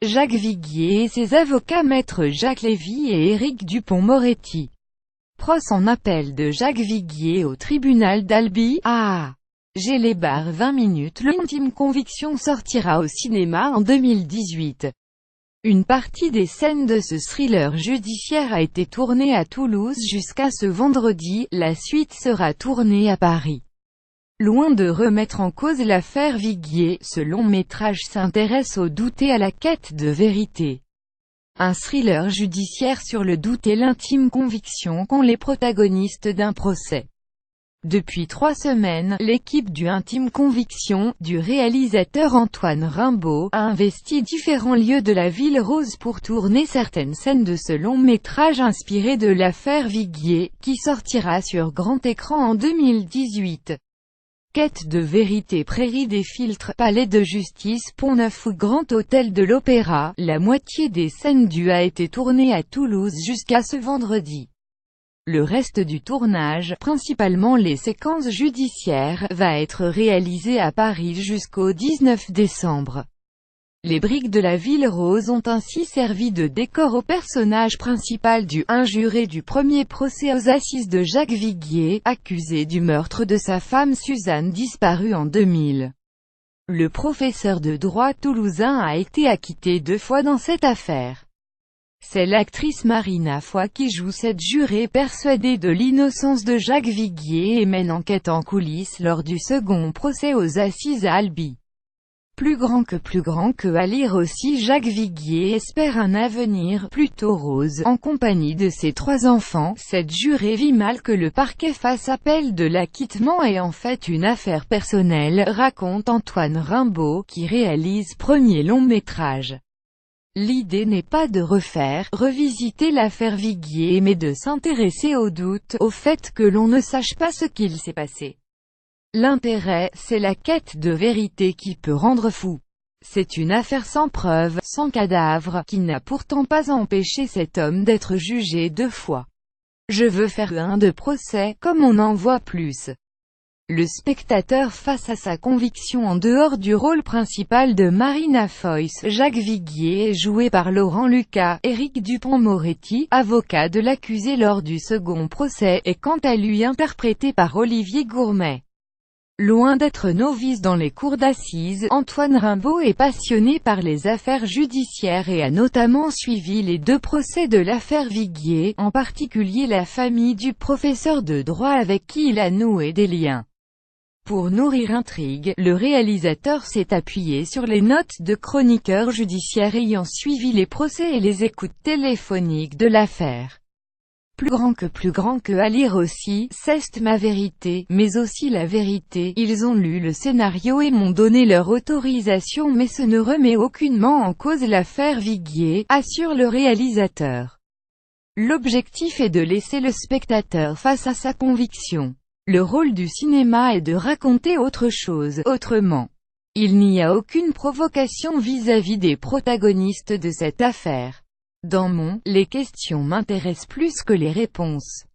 Jacques Viguier et ses avocats maître Jacques Lévy et Éric Dupond-Moretti. Procès en appel de Jacques Viguier au tribunal d'Albi. Les-Bars 20 minutes. L'ultime conviction sortira au cinéma en 2018. Une partie des scènes de ce thriller judiciaire a été tournée à Toulouse jusqu'à ce vendredi, la suite sera tournée à Paris. Loin de remettre en cause l'affaire Viguier, ce long-métrage s'intéresse au doute et à la quête de vérité. Un thriller judiciaire sur le doute et l'intime conviction qu'ont les protagonistes d'un procès. Depuis 3 semaines, l'équipe du Intime Conviction, du réalisateur Antoine Rimbaud, a investi différents lieux de la Ville Rose pour tourner certaines scènes de ce long-métrage inspiré de l'affaire Viguier, qui sortira sur grand écran en 2018. Quête de vérité. Prairie des Filtres, Palais de Justice, Pont-Neuf ou Grand Hôtel de l'Opéra, la moitié des scènes du a été tournée à Toulouse jusqu'à ce vendredi. Le reste du tournage, principalement les séquences judiciaires, va être réalisé à Paris jusqu'au 19 décembre. Les briques de la Ville Rose ont ainsi servi de décor au personnage principal du injuré du premier procès aux assises de Jacques Viguier, accusé du meurtre de sa femme Suzanne disparue en 2000. Le professeur de droit toulousain a été acquitté 2 fois dans cette affaire. C'est l'actrice Marina Foy qui joue cette jurée persuadée de l'innocence de Jacques Viguier et mène enquête en coulisses lors du second procès aux assises à Albi. Plus grand que à lire aussi. Jacques Viguier espère un avenir plutôt rose, en compagnie de ses 3 enfants. Cette jurée vit mal que le parquet fasse appel de l'acquittement est en fait une affaire personnelle, raconte Antoine Rimbaud, qui réalise premier long-métrage. L'idée n'est pas de revisiter l'affaire Viguier mais de s'intéresser au doute, au fait que l'on ne sache pas ce qu'il s'est passé. L'intérêt, c'est la quête de vérité qui peut rendre fou. C'est une affaire sans preuve, sans cadavre, qui n'a pourtant pas empêché cet homme d'être jugé 2 fois. Je veux faire un de procès, comme on en voit plus. Le spectateur face à sa conviction en dehors du rôle principal de Marina Foy. Jacques Viguier est joué par Laurent Lucas. Éric Dupond-Moretti, avocat de l'accusé lors du second procès, est quant à lui interprété par Olivier Gourmet. Loin d'être novice dans les cours d'assises, Antoine Rimbaud est passionné par les affaires judiciaires et a notamment suivi les 2 procès de l'affaire Viguier, en particulier la famille du professeur de droit avec qui il a noué des liens. Pour nourrir l'intrigue, le réalisateur s'est appuyé sur les notes de chroniqueurs judiciaires ayant suivi les procès et les écoutes téléphoniques de l'affaire. Plus grand que à lire aussi, c'est ma vérité, mais aussi la vérité. Ils ont lu le scénario et m'ont donné leur autorisation mais ce ne remet aucunement en cause l'affaire Viguier, assure le réalisateur. L'objectif est de laisser le spectateur face à sa conviction. Le rôle du cinéma est de raconter autre chose, autrement. Il n'y a aucune provocation vis-à-vis des protagonistes de cette affaire. Dans les questions m'intéressent plus que les réponses.